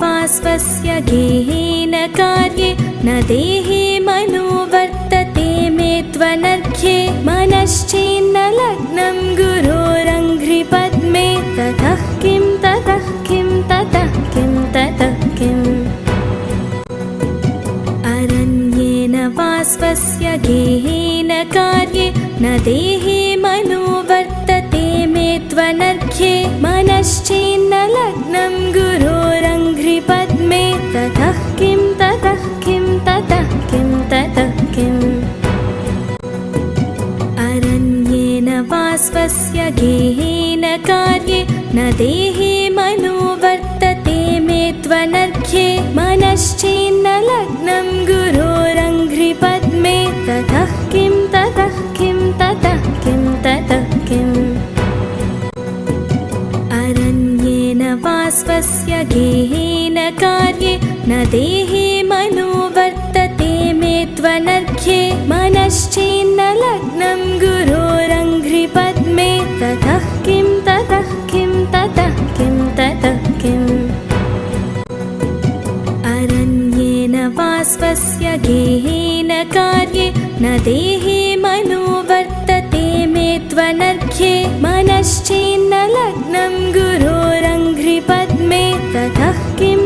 वा स्वस्य गेहेन कार्ये न देहे मनो वर्तते मे त्वनर्घ्ये मनश्चेन्न लग्नं गुरोरङ्घ्रिपद्मे ततः किं ततः किं ततः किं ततः किम् अरण्येन वा स्वस्य गेहेन कार्ये न देहे मनो वर्तते मे त्वनर्घ्ये मनश्चेन्न लग्नं गुरोरङ्घ्रिपद्मे ततः किं ततः किं ततः किं ततः किम् अरण्येन वा स्वस्य गेहेन कार्ये न देहे मनो वर्तते मे त्वनर्घ्ये मनश्चेन्न लग्नं गुरोरङ्घ्रिपद्मे ततः किं ततः किं ततः किं ततः किम् अरण्येन वा स्वस्य गेहेन कार्ये न देहे मनो वर्तते मे त्वनर्घ्ये मनश्चेन्न लग्नं गुरोरङ्घ्रिपद्मे ततः किं ततः किं ततः किं ततः किम् अरण्येन वा स्वस्य गेहेन कार्ये न देहे मनो वर्तते मे त्वनर्घ्ये मनश्चेन्न लग्नं गुरोरङ्घ्रिपद्मे ततः किं